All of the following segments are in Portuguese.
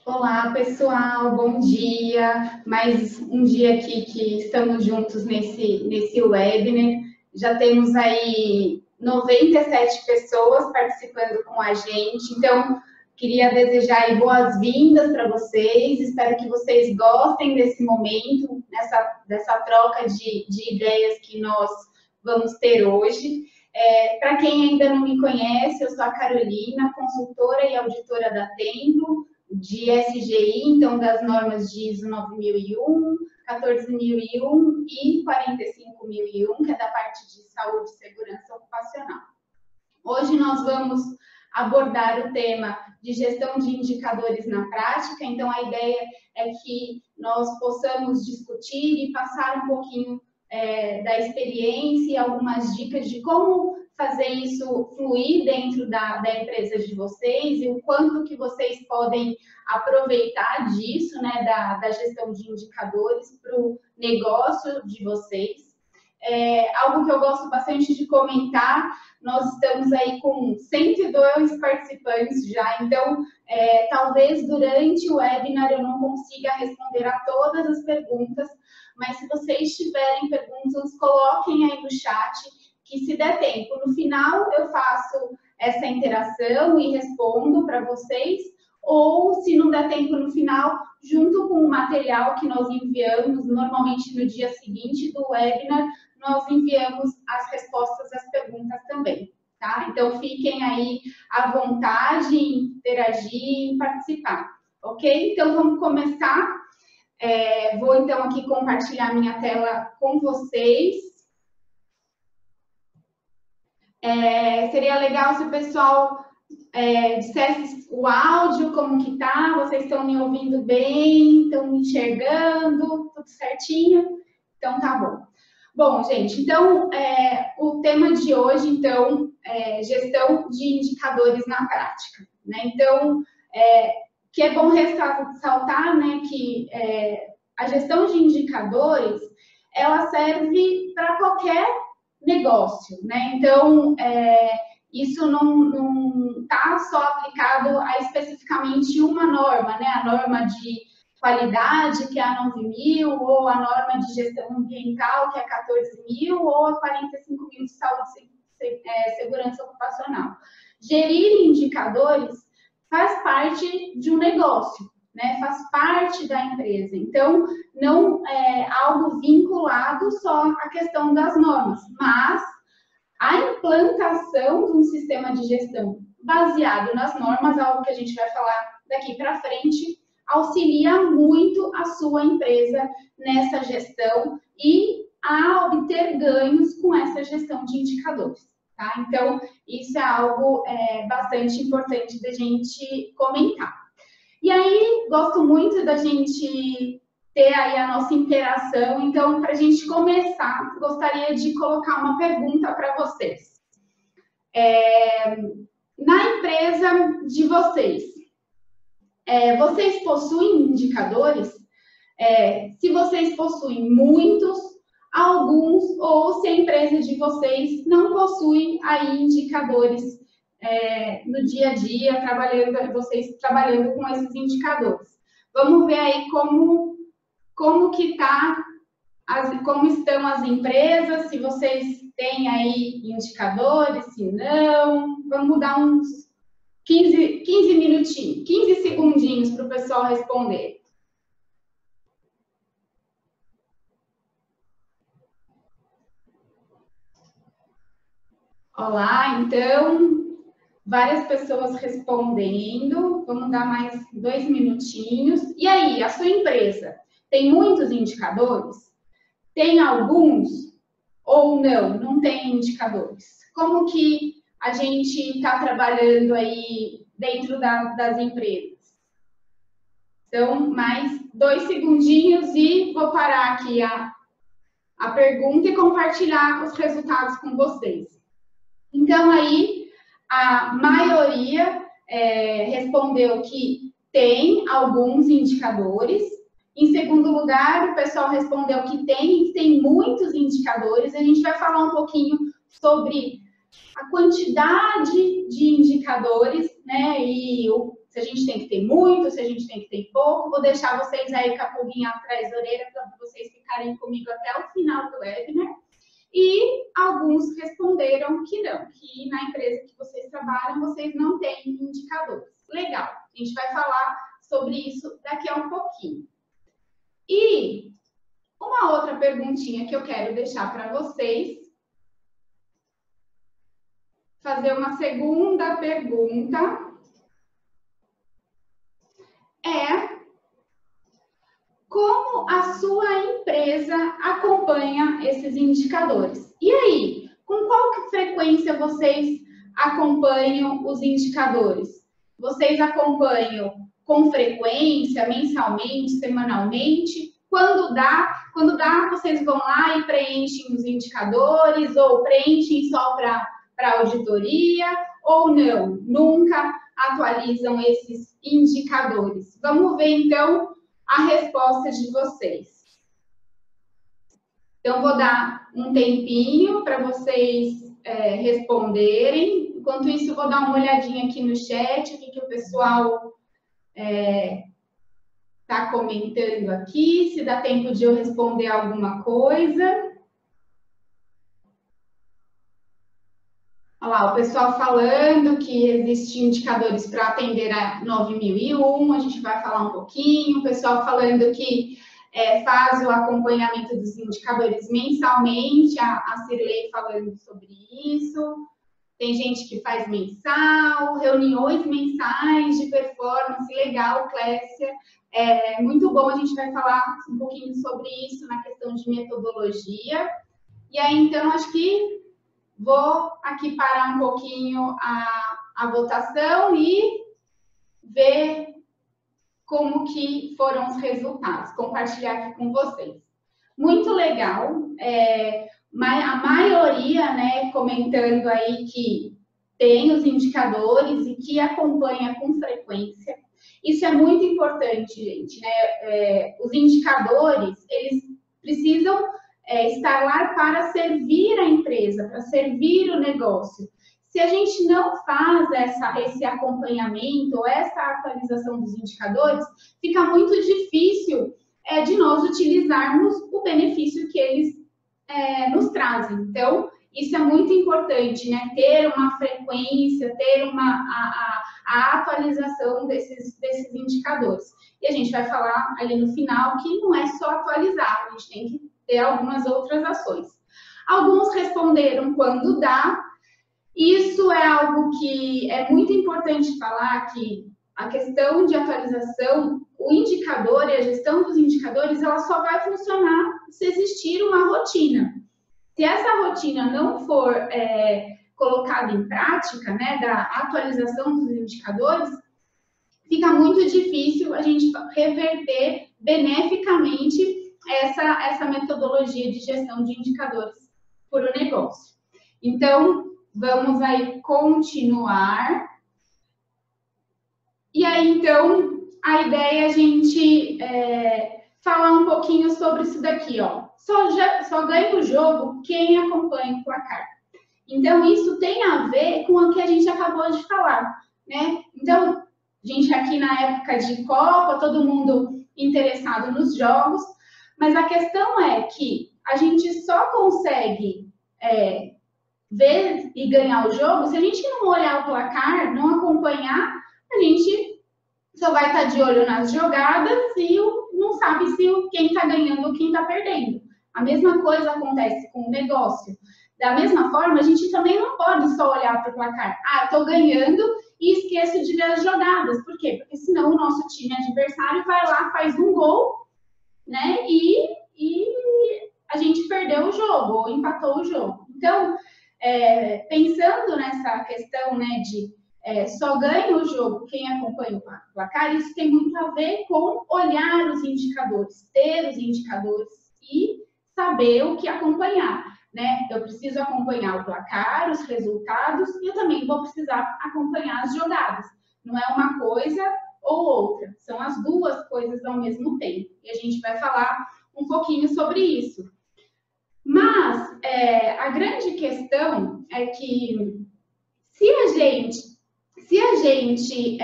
Olá, pessoal, bom dia. Mais um dia aqui que estamos juntos nesse webinar. Já temos aí 97 pessoas participando com a gente, então queria desejar aí boas-vindas para vocês. Espero que vocês gostem desse momento, dessa troca de ideias que nós vamos ter hoje. Para quem ainda não me conhece, eu sou a Carolina, consultora e auditora da Tempo, de SGI, então das normas de ISO 9001, 14001 e 45001, que é da parte de saúde e segurança ocupacional. Hoje nós vamos abordar o tema de gestão de indicadores na prática, então a ideia é que nós possamos discutir e passar um pouquinho da experiência e algumas dicas de como fazer isso fluir dentro da empresa de vocês e o quanto que vocês podem aproveitar disso, né, da gestão de indicadores para o negócio de vocês. Algo que eu gosto bastante de comentar, nós estamos aí com 102 participantes já, então talvez durante o webinar eu não consiga responder a todas as perguntas, mas se vocês tiverem perguntas, coloquem aí no chat, que se der tempo, no final eu faço essa interação e respondo para vocês, ou se não der tempo no final, junto com o material que nós enviamos, normalmente no dia seguinte do webinar, nós enviamos as respostas às perguntas também, tá? Então, fiquem aí à vontade em interagir e participar, ok? Então, vamos começar. Vou, então, aqui compartilhar minha tela com vocês. Seria legal se o pessoal dissesse o áudio, como que tá, vocês estão me ouvindo bem, estão me enxergando, tudo certinho? Então, tá bom. Bom, gente, então, o tema de hoje, então, é gestão de indicadores na prática, né? Então, que é bom ressaltar, né, que a gestão de indicadores, ela serve para qualquer negócio, né? Então, isso não está só aplicado a especificamente uma norma, né? A norma de qualidade, que é a 9.000, ou a norma de gestão ambiental, que é a 14.000, ou a 45.000 de saúde e segurança ocupacional. Gerir indicadores faz parte de um negócio, né? Faz parte da empresa. Então, não é algo vinculado só à questão das normas, mas a implantação de um sistema de gestão baseado nas normas, algo que a gente vai falar daqui para frente, auxilia muito a sua empresa nessa gestão e a obter ganhos com essa gestão de indicadores, tá? Então, isso é algo bastante importante da gente comentar. E aí, gosto muito da gente ter aí a nossa interação. Então, para a gente começar, gostaria de colocar uma pergunta para vocês. Na empresa de vocês, vocês possuem indicadores? Se vocês possuem muitos, alguns, ou se a empresa de vocês não possui aí indicadores no dia a dia, vocês trabalhando com esses indicadores. Vamos ver aí como estão as empresas, se vocês têm aí indicadores, se não. Vamos dar uns 15 minutinhos, 15 segundinhos para o pessoal responder. Olá, então, várias pessoas respondendo. Vamos dar mais 2 minutinhos. E aí, a sua empresa tem muitos indicadores? Tem alguns? Ou não tem indicadores? Como que a gente está trabalhando aí dentro das empresas? Então, mais 2 segundinhos e vou parar aqui a pergunta e compartilhar os resultados com vocês. Então, aí, a maioria respondeu que tem alguns indicadores. Em segundo lugar, o pessoal respondeu que tem muitos indicadores. A gente vai falar um pouquinho sobre a quantidade de indicadores, né, e Se a gente tem que ter muito, se a gente tem que ter pouco, vou deixar vocês aí com a pulguinha atrás da orelha para vocês ficarem comigo até o final do webinar. E alguns responderam que não, que na empresa que vocês trabalham, vocês não têm indicadores. Legal, a gente vai falar sobre isso daqui a um pouquinho. E uma outra perguntinha que eu quero deixar para vocês, fazer uma segunda pergunta, é como a sua empresa acompanha esses indicadores? E aí, com qual frequência vocês acompanham os indicadores? Vocês acompanham com frequência, mensalmente, semanalmente? Quando dá, vocês vão lá e preenchem os indicadores ou preenchem só para auditoria ou não? Nunca atualizam esses indicadores. Vamos ver, então, a resposta de vocês. Então, vou dar um tempinho para vocês responderem. Enquanto isso, eu vou dar uma olhadinha aqui no chat, o que o pessoal está comentando aqui, se dá tempo de eu responder alguma coisa. Olha lá, o pessoal falando que existem indicadores para atender a 9001, a gente vai falar um pouquinho. O pessoal falando que faz o acompanhamento dos indicadores mensalmente, a Cirlei falando sobre isso. Tem gente que faz mensal, reuniões mensais de performance, legal, Clécia. Muito bom, a gente vai falar um pouquinho sobre isso na questão de metodologia. E aí, então, acho que vou aqui parar um pouquinho a votação e ver como que foram os resultados, compartilhar aqui com vocês. Muito legal, a maioria, né, comentando aí que tem os indicadores e que acompanha com frequência. Isso é muito importante, gente, né? Os indicadores, eles precisam estar lá para servir a empresa, para servir o negócio. Se a gente não faz esse acompanhamento, essa atualização dos indicadores, fica muito difícil de nós utilizarmos o benefício que eles nos trazem. Então, isso é muito importante, né? Ter uma frequência, ter a atualização desses indicadores. E a gente vai falar ali no final que não é só atualizar, a gente tem que ter algumas outras ações. Alguns responderam quando dá. Isso é algo que é muito importante falar, que a questão de atualização, o indicador e a gestão dos indicadores, ela só vai funcionar se existir uma rotina. Se essa rotina não for colocada em prática, né, da atualização dos indicadores, fica muito difícil a gente reverter beneficamente essa metodologia de gestão de indicadores para o negócio. Então, vamos aí continuar. E aí, então, a ideia é a gente falar um pouquinho sobre isso daqui, ó. Só ganha o jogo quem acompanha o placar. Então, isso tem a ver com o que a gente acabou de falar, né? Então, a gente aqui na época de Copa, todo mundo interessado nos jogos, mas a questão é que a gente só consegue ver e ganhar o jogo se a gente não olhar o placar, não acompanhar, a gente só vai estar de olho nas jogadas e não sabe se quem está ganhando ou quem está perdendo. A mesma coisa acontece com o negócio. Da mesma forma, a gente também não pode só olhar para o placar. Ah, eu estou ganhando e esqueço de ver as jogadas. Por quê? Porque senão o nosso time adversário vai lá, faz um gol, né? E a gente perdeu o jogo ou empatou o jogo. Então, pensando nessa questão, né, de só ganha o jogo quem acompanha o placar, isso tem muito a ver com olhar os indicadores, ter os indicadores e saber o que acompanhar, né? Eu preciso acompanhar o placar, os resultados, e eu também vou precisar acompanhar as jogadas. Não é uma coisa ou outra, são as duas coisas ao mesmo tempo. E a gente vai falar um pouquinho sobre isso. Mas a grande questão é que se a gente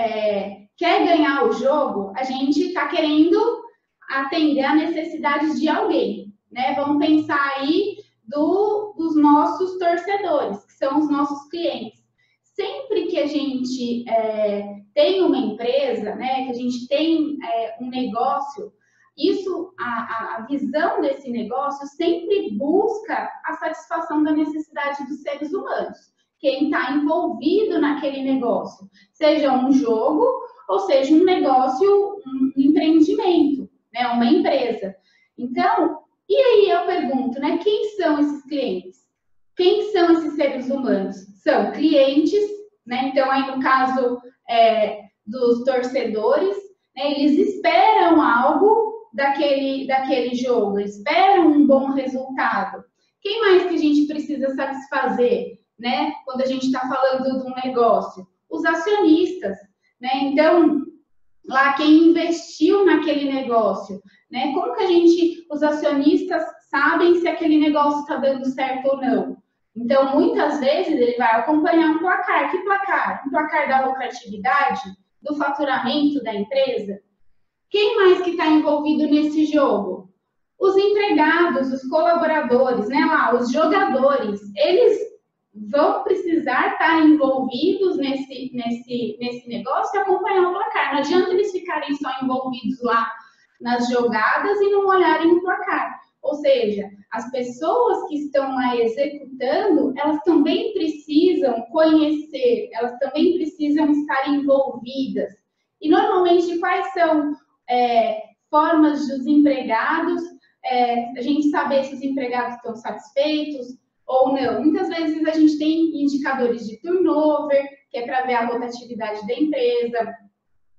quer ganhar o jogo, a gente está querendo atender a necessidade de alguém, né? Vamos pensar aí dos nossos torcedores, que são os nossos clientes. Sempre que a gente tem uma empresa, né, que a gente tem um negócio, a visão desse negócio sempre busca a satisfação da necessidade dos seres humanos, quem está envolvido naquele negócio, seja um jogo ou seja um negócio, um empreendimento, né, uma empresa. Então, e aí eu pergunto, né, quem são esses clientes? Quem são esses seres humanos? São clientes, né? Então, aí no caso dos torcedores, né, eles esperam algo daquele jogo, esperam um bom resultado. Quem mais que a gente precisa satisfazer, né? Quando a gente está falando de um negócio? Os acionistas, né? Então, lá quem investiu naquele negócio, né? Como que os acionistas sabem se aquele negócio está dando certo ou não? Então, muitas vezes ele vai acompanhar um placar. Que placar? Um placar da lucratividade, do faturamento da empresa. Quem mais que está envolvido nesse jogo? Os empregados, os colaboradores, né? Lá, os jogadores, eles vão precisar estar envolvidos nesse negócio e acompanhar o placar. Não adianta eles ficarem só envolvidos lá nas jogadas e não olharem o placar. Ou seja, as pessoas que estão lá executando, elas também precisam conhecer, elas também precisam estar envolvidas. E normalmente quais são formas dos empregados, a gente saber se os empregados estão satisfeitos ou não. Muitas vezes a gente tem indicadores de turnover, que é para ver a rotatividade da empresa,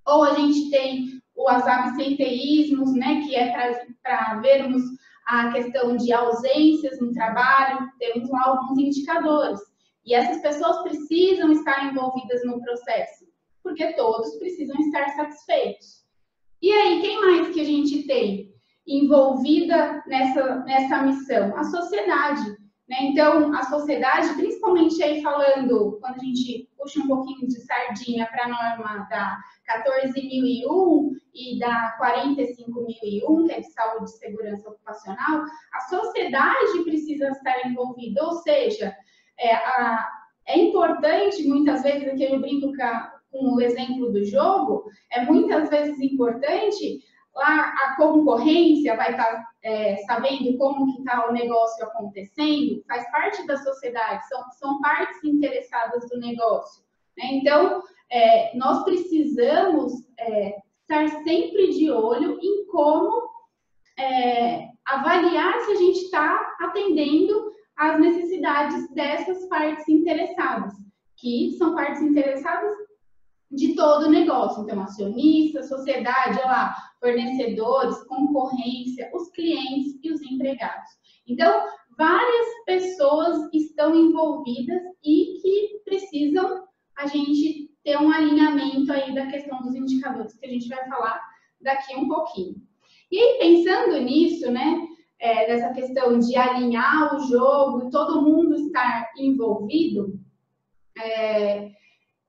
ou a gente tem os absenteísmos, né, que é para vermos a questão de ausências no trabalho, temos lá alguns indicadores. E essas pessoas precisam estar envolvidas no processo, porque todos precisam estar satisfeitos. E aí, quem mais que a gente tem envolvida nessa missão? A sociedade. Né? Então, a sociedade, principalmente aí falando, quando a gente puxa um pouquinho de sardinha para a norma da 14.001 e da 45.001, que é de saúde e segurança ocupacional, a sociedade precisa estar envolvida, ou seja, é importante, muitas vezes, aqui eu brinco com o exemplo do jogo, é muitas vezes importante lá a concorrência vai estar sabendo como que está o negócio acontecendo, faz parte da sociedade, são partes interessadas do negócio. Né? Então, nós precisamos estar sempre de olho em como avaliar se a gente está atendendo às necessidades dessas partes interessadas, que são partes interessadas de todo o negócio. Então, acionistas, sociedade, olha lá, fornecedores, concorrência, os clientes e os empregados. Então, várias pessoas estão envolvidas e que precisam a gente ter um alinhamento aí da questão dos indicadores, que a gente vai falar daqui um pouquinho. E aí, pensando nisso, né, dessa questão de alinhar o jogo e todo mundo estar envolvido,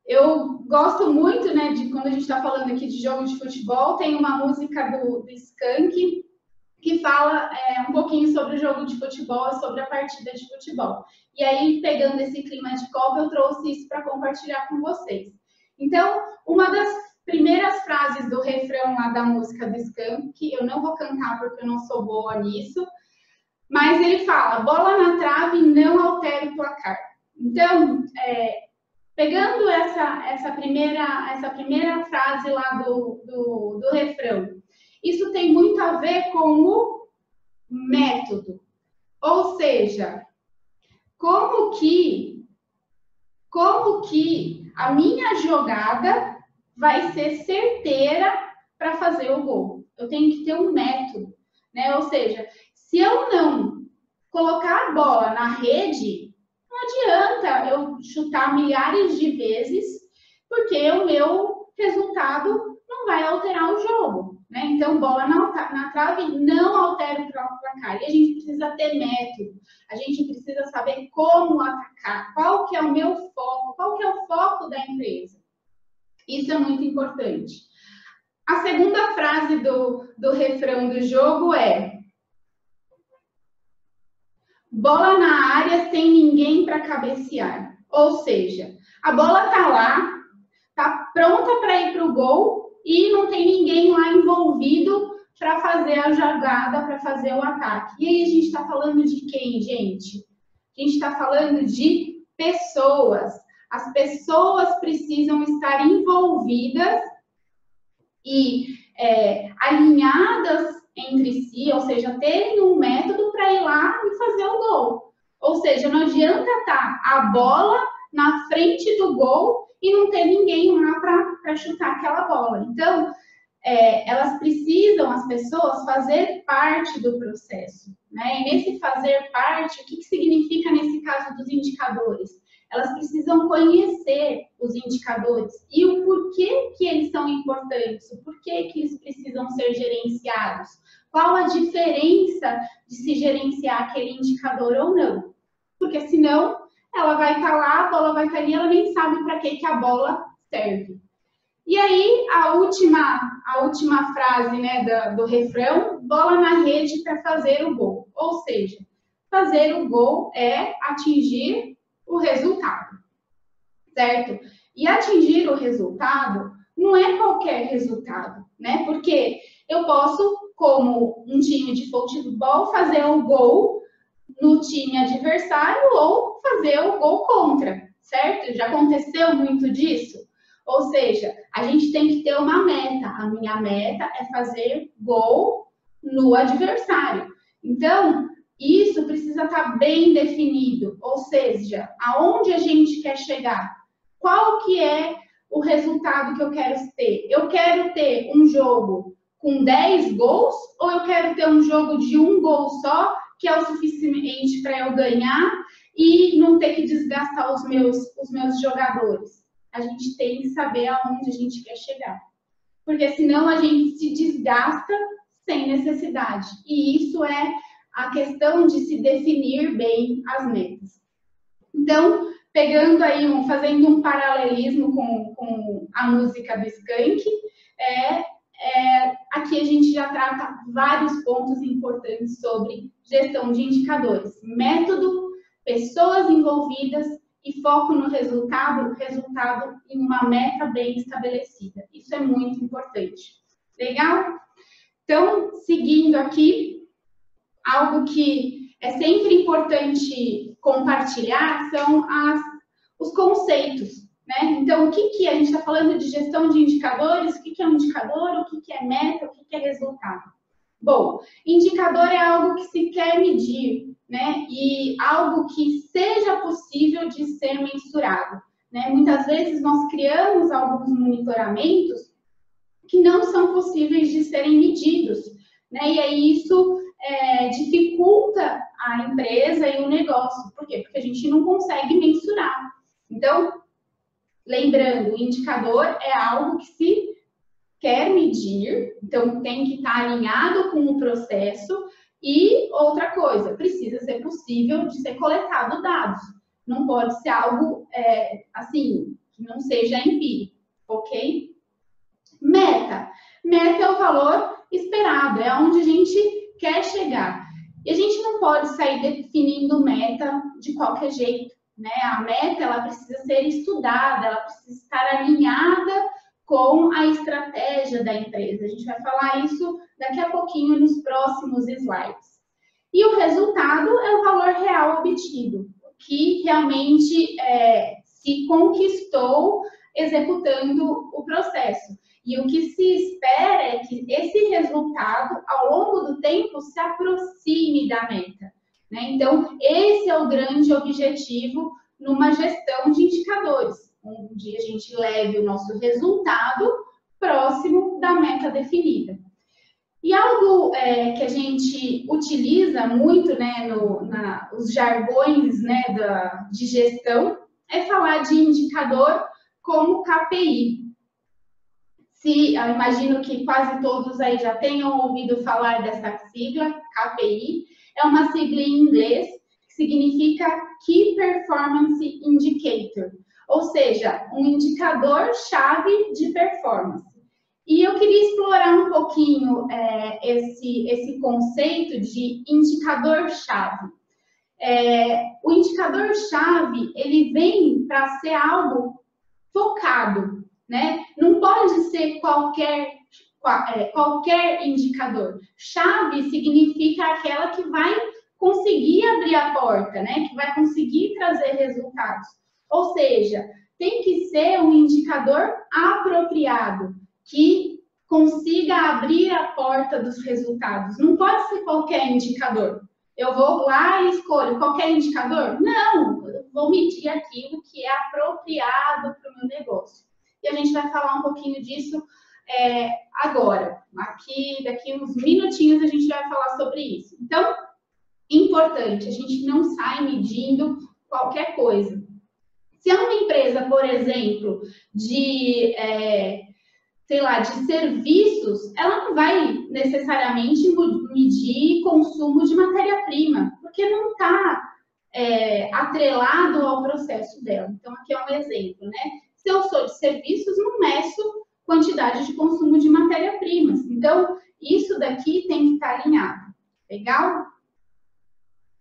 eu gosto muito, né, de quando a gente está falando aqui de jogo de futebol, tem uma música do Skank que fala um pouquinho sobre o jogo de futebol e sobre a partida de futebol. E aí, pegando esse clima de Copa, eu trouxe isso para compartilhar com vocês. Então, uma das primeiras frases do refrão lá da música do Skank, que eu não vou cantar porque eu não sou boa nisso, mas ele fala, bola na trave não altera o placar. Então, pegando essa primeira frase lá do refrão, isso tem muito a ver com o método. Ou seja, como que a minha jogada vai ser certeira para fazer o gol. Eu tenho que ter um método, né? Ou seja, se eu não colocar a bola na rede, não adianta eu chutar milhares de vezes, porque o meu resultado não vai alterar o jogo, né? Então, bola na trave não altera o placar. E a gente precisa ter método, a gente precisa saber como atacar, qual que é o meu foco, qual que é o foco da empresa. Isso é muito importante. A segunda frase do refrão do jogo é: bola na área sem ninguém para cabecear. Ou seja, a bola tá lá, tá pronta para ir para o gol e não tem ninguém lá envolvido para fazer a jogada, para fazer o ataque. E aí a gente está falando de quem, gente? A gente está falando de pessoas. As pessoas precisam estar envolvidas e alinhadas entre si, ou seja, terem um método para ir lá e fazer o gol. Ou seja, não adianta estar a bola na frente do gol e não ter ninguém lá para chutar aquela bola. Então, elas precisam, as pessoas, fazer parte do processo, né? E nesse fazer parte, o que significa nesse caso dos indicadores? Elas precisam conhecer os indicadores e o porquê que eles são importantes, o porquê que eles precisam ser gerenciados, qual a diferença de se gerenciar aquele indicador ou não. Porque senão ela vai estar lá, a bola vai estar ali, ela nem sabe para que a bola serve. E aí, a última frase, né, do refrão: bola na rede para fazer o gol. Ou seja, fazer o gol é atingir o resultado, certo? E atingir o resultado não é qualquer resultado, né? Porque eu posso, como um time de futebol, fazer o gol no time adversário ou fazer o gol contra, certo? Já aconteceu muito disso? Ou seja, a gente tem que ter uma meta. A minha meta é fazer gol no adversário. Então, isso precisa estar bem definido. Ou seja, aonde a gente quer chegar? Qual que é o resultado que eu quero ter? Eu quero ter um jogo com 10 gols ou eu quero ter um jogo de um gol só, que é o suficiente para eu ganhar e não ter que desgastar os meus jogadores? A gente tem que saber aonde a gente quer chegar. Porque senão a gente se desgasta sem necessidade. E isso é a questão de se definir bem as metas. Então, pegando aí, fazendo um paralelismo com a música do Skank, aqui a gente já trata vários pontos importantes sobre gestão de indicadores. Método, pessoas envolvidas e foco no resultado em uma meta bem estabelecida. Isso é muito importante. Legal? Então, seguindo aqui, algo que é sempre importante compartilhar são os conceitos, né? Então, o que a gente está falando de gestão de indicadores? O que é um indicador? O que é meta? O que é resultado? Bom, indicador é algo que se quer medir, né? E algo que seja possível de ser mensurado, né? Muitas vezes nós criamos alguns monitoramentos que não são possíveis de serem medidos, né? E aí isso dificulta a empresa e o negócio. Por quê? Porque a gente não consegue mensurar. Então, lembrando, o indicador é algo que se quer medir, então tem que estar alinhado com o processo. E outra coisa, precisa ser possível de ser coletado dados. Não pode ser algo assim, que não seja empírico, ok? Meta. Meta é o valor esperado, é onde a gente quer chegar. E a gente não pode sair definindo meta de qualquer jeito, né? A meta, ela precisa ser estudada, ela precisa estar alinhada com a estratégia da empresa. A gente vai falar isso daqui a pouquinho nos próximos slides. E o resultado é o valor real obtido, que realmente se conquistou executando o processo. E o que se espera é que esse resultado, ao longo do tempo, se aproxime da meta, né? Então, esse é o grande objetivo numa gestão de indicadores. Um dia a gente leve o nosso resultado próximo da meta definida. E algo que a gente utiliza muito, né, os jargões, né, de gestão, é falar de indicador como KPI. Eu imagino que quase todos aí já tenham ouvido falar dessa sigla, KPI. É uma sigla em inglês que significa Key Performance Indicator. ou seja, um indicador-chave de performance. E eu queria explorar um pouquinho esse conceito de indicador-chave. O indicador-chave, ele vem para ser algo focado, né? Não pode ser qualquer indicador. Chave significa aquela que vai conseguir abrir a porta, né? Que vai conseguir trazer resultados. Ou seja, tem que ser um indicador apropriado, que consiga abrir a porta dos resultados. Não pode ser qualquer indicador. Eu vou lá e escolho qualquer indicador? Não, eu vou medir aquilo que é apropriado para o meu negócio. E a gente vai falar um pouquinho disso agora. Daqui uns minutinhos a gente vai falar sobre isso. Então, importante, a gente não sai medindo qualquer coisa. Se é uma empresa, por exemplo, de serviços, ela não vai necessariamente medir consumo de matéria-prima, porque não está atrelado ao processo dela. Então, aqui é um exemplo, né? Se eu sou de serviços, não meço quantidade de consumo de matéria-primas. Então, isso daqui tem que estar alinhado. Legal?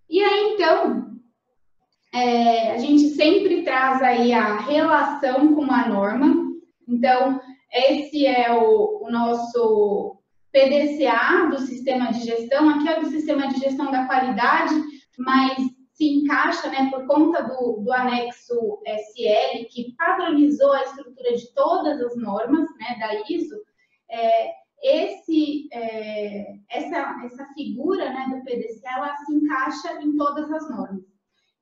E aí, então, a gente sempre traz aí a relação com a norma. Então, esse é o nosso PDCA do sistema de gestão. Aqui é do sistema de gestão da qualidade, mas se encaixa, né, por conta do anexo SL, que padronizou a estrutura de todas as normas, né, da ISO. Essa figura, né, do PDCA, ela se encaixa em todas as normas.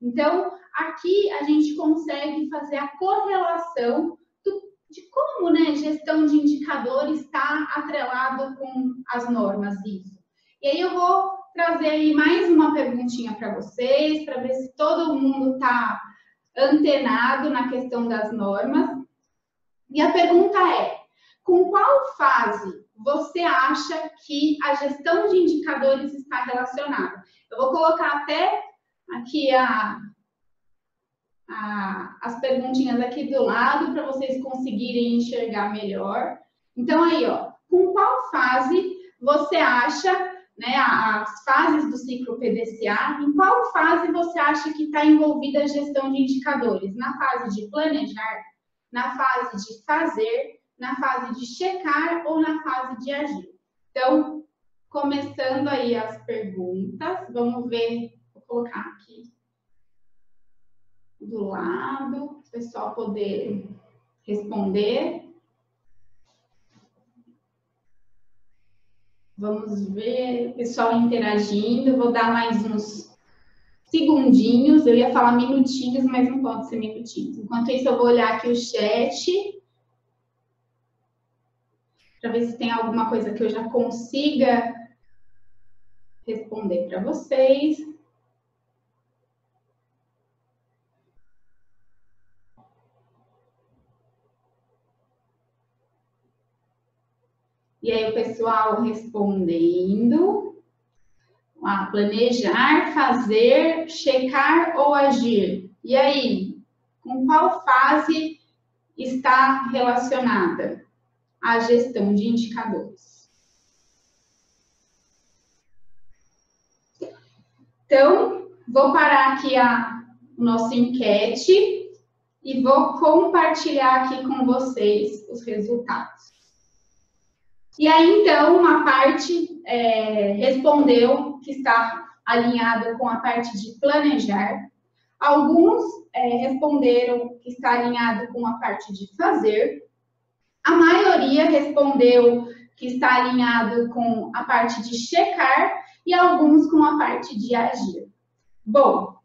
Então, aqui a gente consegue fazer a correlação de como, né, gestão de indicadores está atrelado com as normas ISO. E aí eu vou trazer aí mais uma perguntinha para vocês, para ver se todo mundo está antenado na questão das normas. E a pergunta é: com qual fase você acha que a gestão de indicadores está relacionada? Eu vou colocar até aqui as perguntinhas aqui do lado para vocês conseguirem enxergar melhor. Então, aí, ó, com qual fase você acha, né, as fases do ciclo PDCA, em qual fase você acha que está envolvida a gestão de indicadores? Na fase de planejar, na fase de fazer, na fase de checar ou na fase de agir? Então, começando aí as perguntas, vamos ver, vou colocar aqui do lado, para o pessoal poder responder. Vamos ver o pessoal interagindo. Vou dar mais uns segundinhos. Eu ia falar minutinhos, mas não pode ser minutinhos. Enquanto isso, eu vou olhar aqui o chat para ver se tem alguma coisa que eu já consiga responder para vocês. E aí o pessoal respondendo. Planejar, fazer, checar ou agir? E aí, com qual fase está relacionada a gestão de indicadores? Então, vou parar aqui o nosso enquete e vou compartilhar aqui com vocês os resultados. E aí, então, uma parte respondeu que está alinhada com a parte de planejar. Alguns responderam que está alinhado com a parte de fazer. A maioria respondeu que está alinhado com a parte de checar e alguns com a parte de agir. Bom,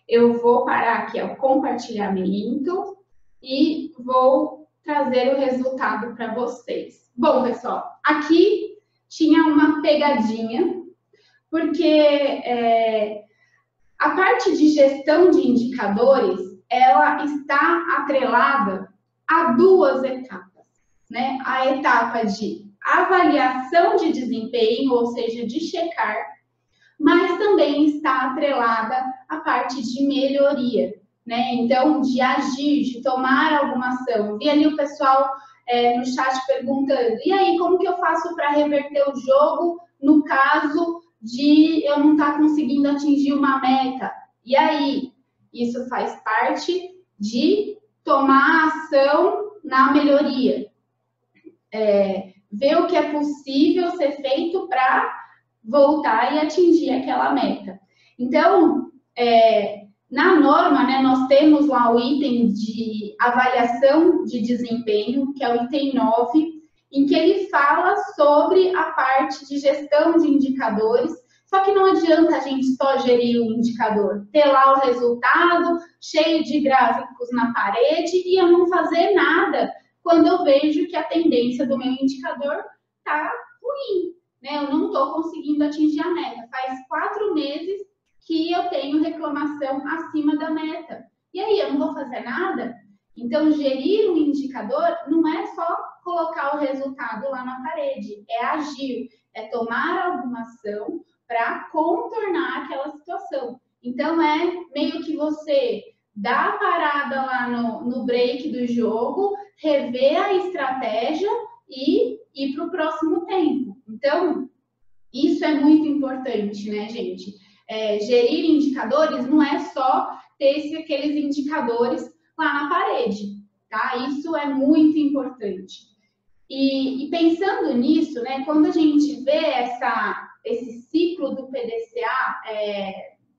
eu vou parar aqui o compartilhamento e vou trazer o resultado para vocês. Bom, pessoal, aqui tinha uma pegadinha, porque a parte de gestão de indicadores, ela está atrelada a duas etapas, né? A etapa de avaliação de desempenho, ou seja, de checar, mas também está atrelada à parte de melhoria. né? Então, de agir, de tomar alguma ação. Vi ali o pessoal no chat perguntando, e aí, como que eu faço para reverter o jogo no caso de eu não estar conseguindo atingir uma meta? E aí, isso faz parte de tomar ação na melhoria. Ver o que é possível ser feito para voltar e atingir aquela meta. Então, na norma, né, nós temos lá o item de avaliação de desempenho, que é o item 9, em que ele fala sobre a parte de gestão de indicadores, só que não adianta a gente só gerir o indicador, ter lá o resultado cheio de gráficos na parede e eu não fazer nada quando eu vejo que a tendência do meu indicador está ruim, né? Eu não estou conseguindo atingir a meta. Faz 4 meses que eu tenho reclamação acima da meta. E aí, eu não vou fazer nada? Então, gerir um indicador não é só colocar o resultado lá na parede, é agir, é tomar alguma ação para contornar aquela situação. Então, é meio que você dar a parada lá no break do jogo, rever a estratégia e ir para o próximo tempo. Então, isso é muito importante, né, gente? Gerir indicadores não é só ter aqueles indicadores lá na parede, tá? Isso é muito importante. E pensando nisso, né, quando a gente vê esse ciclo do PDCA,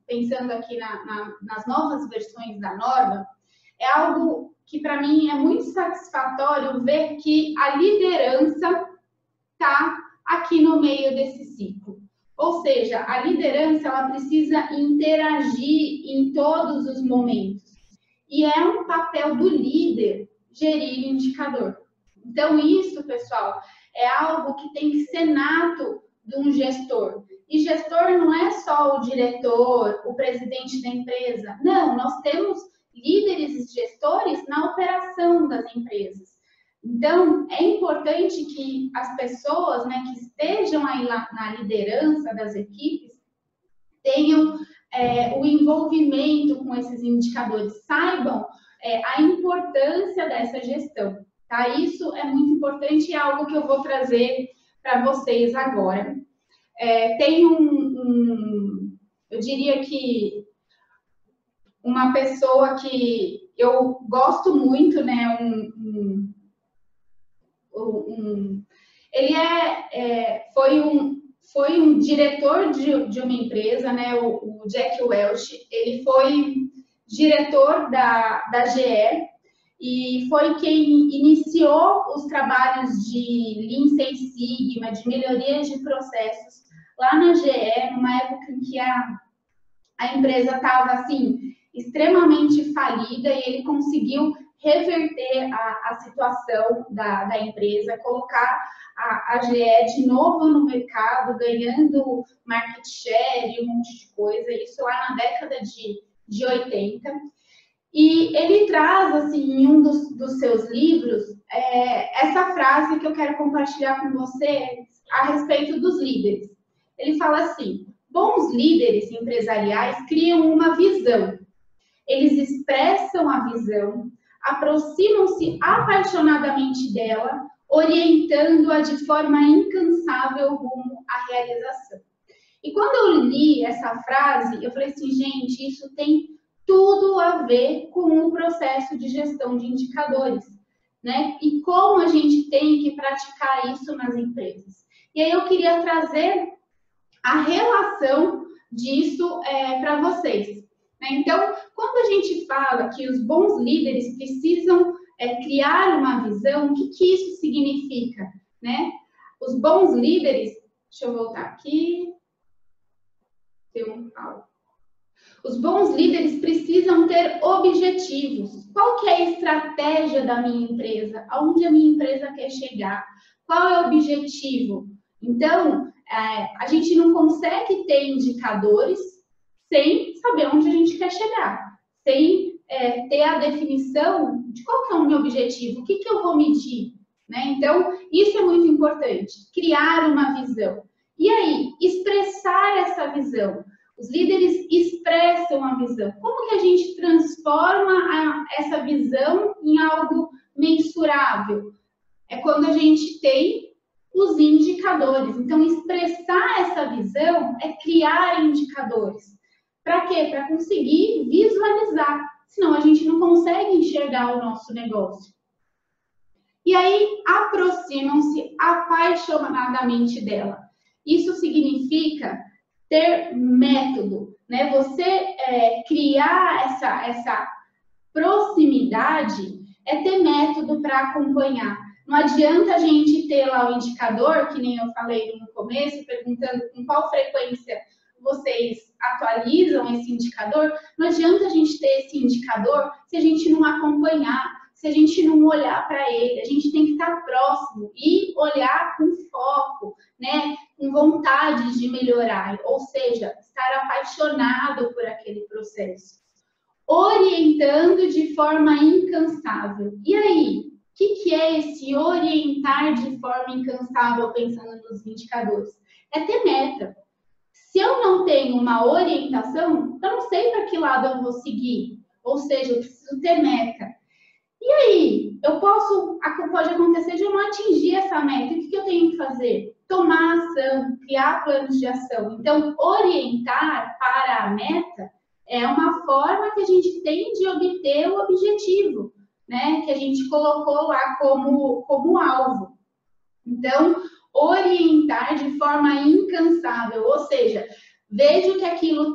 pensando aqui nas novas versões da norma, é algo que para mim é muito satisfatório ver que a liderança está aqui no meio desse ciclo. Ou seja, a liderança ela precisa interagir em todos os momentos. E é um papel do líder gerir indicador. Então, isso, pessoal, é algo que tem que ser nato de um gestor. E gestor não é só o diretor, o presidente da empresa. Não, nós temos líderes e gestores na operação das empresas. Então, é importante que as pessoas, né, que estejam aí na liderança das equipes tenham o envolvimento com esses indicadores, saibam a importância dessa gestão. Tá? Isso é muito importante e é algo que eu vou trazer para vocês agora. Tem eu diria que uma pessoa que eu gosto muito, né, ele foi um diretor de uma empresa, né, o Jack Welch, ele foi diretor da GE e foi quem iniciou os trabalhos de Lean Six Sigma, de melhorias de processos lá na GE, numa época em que a empresa estava assim extremamente falida e ele conseguiu reverter a situação da empresa, colocar a GE de novo no mercado, ganhando market share e um monte de coisa, isso lá na década de 80. E ele traz, assim, em um dos seus livros, essa frase que eu quero compartilhar com vocês a respeito dos líderes. Ele fala assim: bons líderes empresariais criam uma visão. Eles expressam a visão, aproximam-se apaixonadamente dela, orientando-a de forma incansável rumo à realização. E quando eu li essa frase, eu falei assim, gente, isso tem tudo a ver com o processo de gestão de indicadores, né? E como a gente tem que praticar isso nas empresas. E aí eu queria trazer a relação disso para vocês. Então, quando a gente fala que os bons líderes precisam criar uma visão, o que isso significa, né? Os bons líderes, deixa eu voltar aqui. Os bons líderes precisam ter objetivos. Qual que é a estratégia da minha empresa? Aonde a minha empresa quer chegar? Qual é o objetivo? Então, a gente não consegue ter indicadores sem saber onde a gente quer chegar, sem ter a definição de qual que é o meu objetivo, o que eu vou medir, né? Então, isso é muito importante, criar uma visão. E aí, expressar essa visão. Os líderes expressam a visão. Como que a gente transforma essa visão em algo mensurável? É quando a gente tem os indicadores. Então, expressar essa visão é criar indicadores. Para quê? Para conseguir visualizar. Senão, a gente não consegue enxergar o nosso negócio. E aí, aproximam-se apaixonadamente dela. Isso significa ter método, né? Você criar essa proximidade é ter método para acompanhar. Não adianta a gente ter lá o indicador, que nem eu falei no começo, perguntando com qual frequência vocês atualizam esse indicador. Não adianta a gente ter esse indicador se a gente não acompanhar, se a gente não olhar para ele. A gente tem que estar próximo e olhar com foco, né? Com vontade de melhorar, ou seja, estar apaixonado por aquele processo. Orientando de forma incansável. E aí? O que é esse orientar de forma incansável, pensando nos indicadores? É ter meta. Se eu não tenho uma orientação, eu não sei para que lado eu vou seguir. Ou seja, eu preciso ter meta. E aí? Pode acontecer de eu não atingir essa meta. O que eu tenho que fazer? Tomar ação, criar planos de ação. Então, orientar para a meta é uma forma que a gente tem de obter o objetivo, né? Que a gente colocou lá como alvo. Então, orientar de forma incansável, ou seja, vejo que aquilo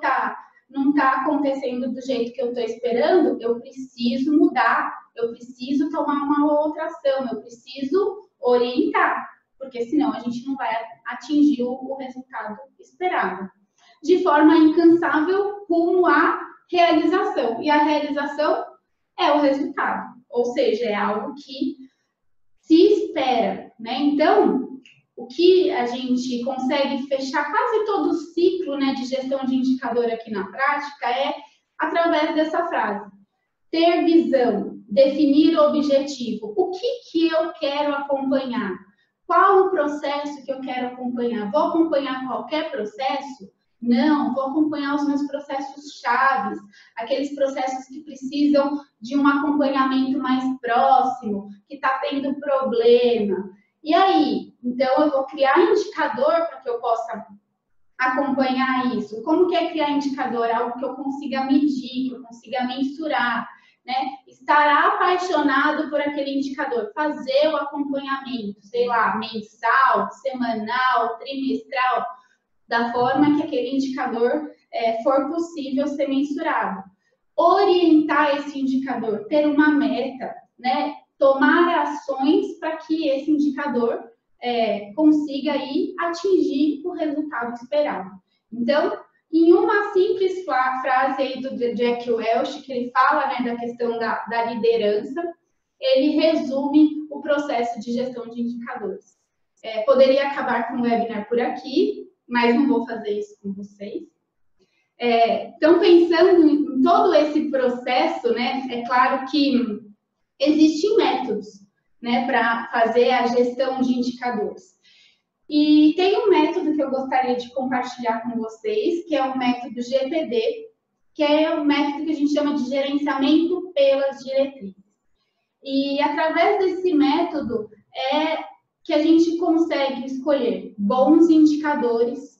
não está acontecendo do jeito que eu estou esperando, eu preciso mudar, eu preciso tomar uma outra ação, eu preciso orientar, porque senão a gente não vai atingir o resultado esperado. De forma incansável, rumo à realização. E a realização é o resultado, ou seja, é algo que se espera, né? Então, o que a gente consegue fechar quase todo o ciclo, né, de gestão de indicador aqui na prática é através dessa frase. Ter visão, definir o objetivo. O que eu quero acompanhar? Qual o processo que eu quero acompanhar? Vou acompanhar qualquer processo? Não, vou acompanhar os meus processos chaves, aqueles processos que precisam de um acompanhamento mais próximo, que está tendo problema. E aí? Então, eu vou criar indicador para que eu possa acompanhar isso. Como que é criar indicador? Algo que eu consiga medir, que eu consiga mensurar, né? Estar apaixonado por aquele indicador, fazer o acompanhamento, sei lá, mensal, semanal, trimestral, da forma que aquele indicador for possível ser mensurado. Orientar esse indicador, ter uma meta, né? Tomar ações para que esse indicador consiga aí atingir o resultado esperado. Então, em uma simples frase aí do Jack Welch, que ele fala, né, da questão da liderança, ele resume o processo de gestão de indicadores. Poderia acabar com o webinar por aqui, mas não vou fazer isso com vocês. Então, pensando em todo esse processo, né, é claro que existem métodos, né, para fazer a gestão de indicadores. E tem um método que eu gostaria de compartilhar com vocês, que é o método GPD, que é o método que a gente chama de gerenciamento pelas diretrizes. E através desse método que a gente consegue escolher bons indicadores,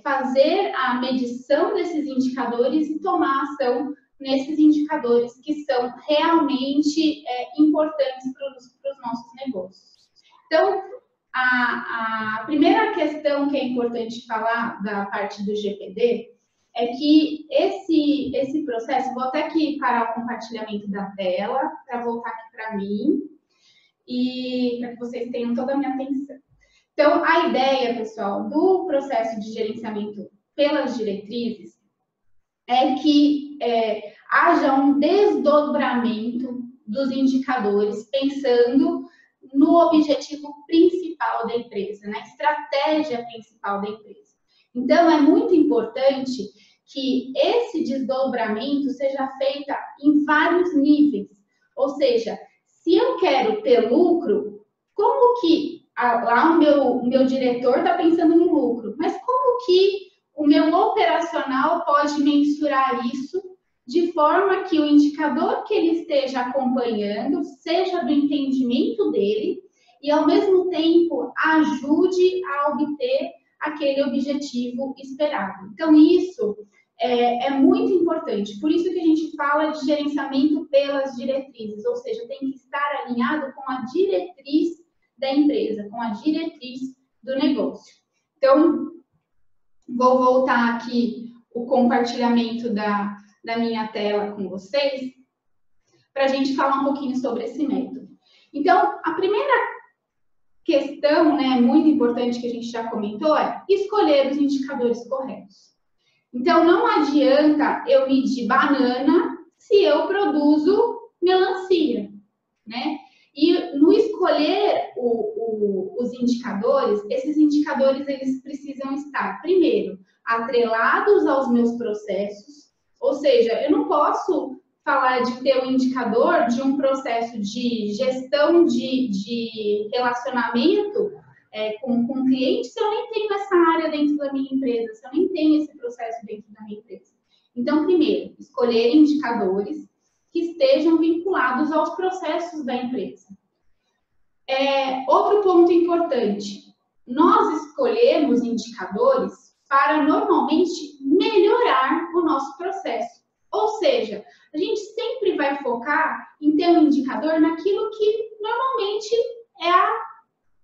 fazer a medição desses indicadores e tomar ação nesses indicadores que são realmente importantes para os nossos negócios. Então, a primeira questão que é importante falar da parte do GPD é que esse processo, vou até aqui parar o compartilhamento da tela, para voltar aqui para mim, e para que vocês tenham toda a minha atenção. Então, a ideia, pessoal, do processo de gerenciamento pelas diretrizes é que haja um desdobramento dos indicadores, pensando no objetivo principal da empresa, na estratégia principal da empresa. Então, é muito importante que esse desdobramento seja feito em vários níveis. Ou seja, se eu quero ter lucro, como que lá o meu diretor está pensando no lucro? Mas como que o meu operacional pode mensurar isso de forma que o indicador que ele esteja acompanhando seja do entendimento dele e, ao mesmo tempo, ajude a obter aquele objetivo esperado. Então, isso é muito importante. Por isso que a gente fala de gerenciamento pelas diretrizes, ou seja, tem que estar alinhado com a diretriz da empresa, com a diretriz do negócio. Então, vou voltar aqui o compartilhamento da minha tela com vocês, para a gente falar um pouquinho sobre esse método. Então, a primeira questão, né, muito importante que a gente já comentou é escolher os indicadores corretos. Então, não adianta eu medir banana se eu produzo melancia, né? E no escolher os indicadores, esses indicadores eles precisam estar, primeiro, atrelados aos meus processos, ou seja, eu não posso falar de ter um indicador de um processo de gestão de relacionamento com clientes se eu nem tenho essa área dentro da minha empresa, se eu nem tenho esse processo dentro da minha empresa. Então, primeiro, escolher indicadores que estejam vinculados aos processos da empresa. Outro ponto importante, nós escolhemos indicadores para normalmente melhorar o nosso processo. Ou seja, a gente sempre vai focar em ter um indicador naquilo que normalmente é a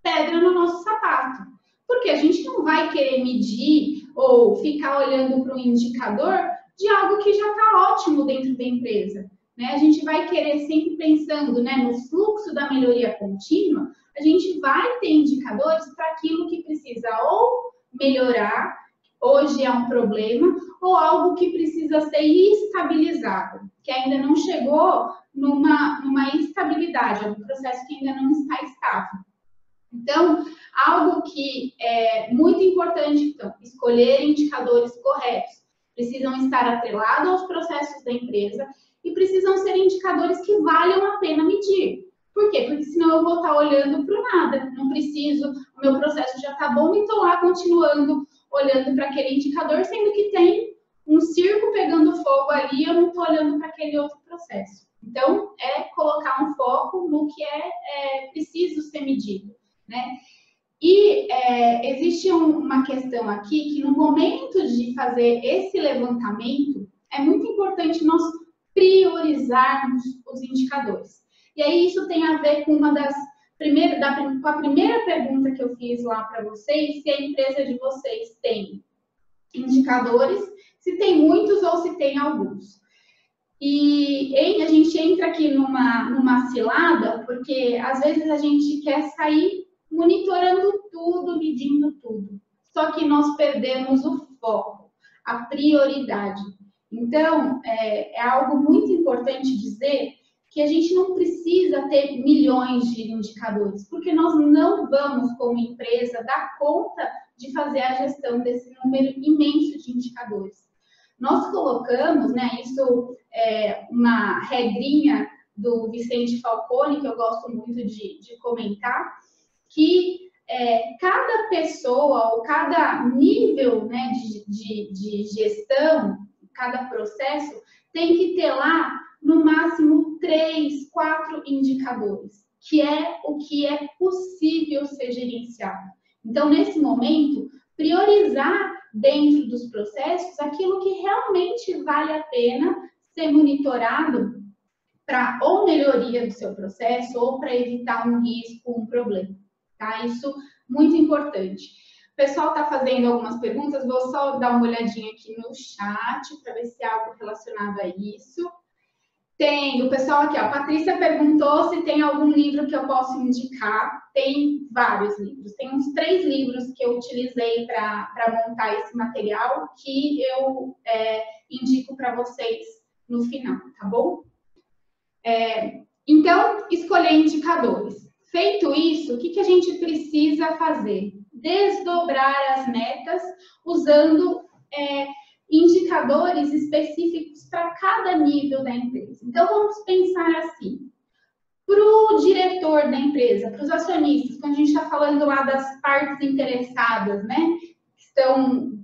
pedra no nosso sapato. Porque a gente não vai querer medir ou ficar olhando para um indicador de algo que já está ótimo dentro da empresa. Né? A gente vai querer sempre pensando, né, no fluxo da melhoria contínua, a gente vai ter indicadores para aquilo que precisa ou melhorar, hoje é um problema, ou algo que precisa ser estabilizado, que ainda não chegou numa estabilidade, é um processo que ainda não está estável. Então, algo que é muito importante, então, escolher indicadores corretos. Precisam estar atrelados aos processos da empresa e precisam ser indicadores que valham a pena medir. Por quê? Porque senão eu vou estar olhando para o nada. Não preciso, o meu processo já está bom e estou lá continuando olhando para aquele indicador, sendo que tem um circo pegando fogo ali e eu não estou olhando para aquele outro processo. Então, é colocar um foco no que é preciso ser medido, né? E existe uma questão aqui que no momento de fazer esse levantamento, é muito importante nós priorizarmos os indicadores. E aí isso tem a ver com com a primeira pergunta que eu fiz lá para vocês, se a empresa de vocês tem indicadores, se tem muitos ou se tem alguns. E a gente entra aqui numa cilada, porque às vezes a gente quer sair monitorando tudo, medindo tudo. Só que nós perdemos o foco, a prioridade. Então, é algo muito importante dizer que a gente não precisa ter milhões de indicadores, porque nós não vamos, como empresa, dar conta de fazer a gestão desse número imenso de indicadores. Nós colocamos, né, isso é uma regrinha do Vicente Falcone, que eu gosto muito de comentar, que cada pessoa ou cada nível, né, de gestão, cada processo, tem que ter lá, no máximo, 3, 4 indicadores, que é o que é possível ser gerenciado. Então, nesse momento, priorizar dentro dos processos aquilo que realmente vale a pena ser monitorado para ou melhoria do seu processo ou para evitar um risco, um problema. Tá? Isso muito importante. O pessoal está fazendo algumas perguntas, vou só dar uma olhadinha aqui no chat para ver se há algo relacionado a isso. Tem o pessoal aqui, ó, Patrícia perguntou se tem algum livro que eu posso indicar. Tem vários livros, tem uns 3 livros que eu utilizei para montar esse material que eu indico para vocês no final, tá bom? Então, escolher indicadores. Feito isso, o que a gente precisa fazer? Desdobrar as metas usando indicadores específicos para cada nível da empresa. Então, vamos pensar assim. Para o diretor da empresa, para os acionistas, quando a gente está falando lá das partes interessadas, né? Que estão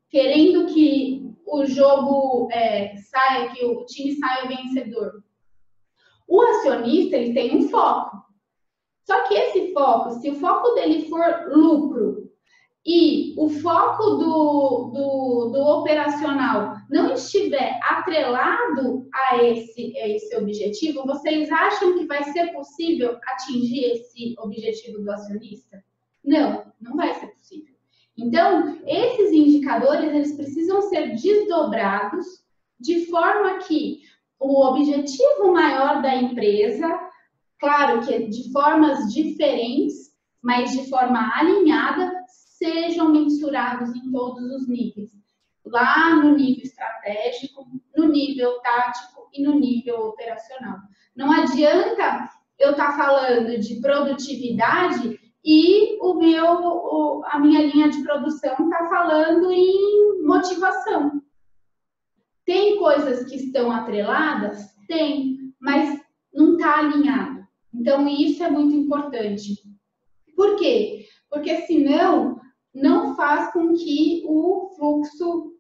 querendo que o jogo saia, que o time saia vencedor. O acionista, ele tem um foco. Só que esse foco, se o foco dele for lucro e o foco do operacional não estiver atrelado a esse objetivo, vocês acham que vai ser possível atingir esse objetivo do acionista? Não, não vai ser possível. Então, esses indicadores, eles precisam ser desdobrados de forma que o objetivo maior da empresa, claro que de formas diferentes, mas de forma alinhada, sejam mensurados em todos os níveis. Lá no nível estratégico, no nível tático e no nível operacional. Não adianta eu estar falando de produtividade e a minha linha de produção está falando em motivação. Tem coisas que estão atreladas? Tem, mas não está alinhado. Então, isso é muito importante. Por quê? Porque senão não faz com que o fluxo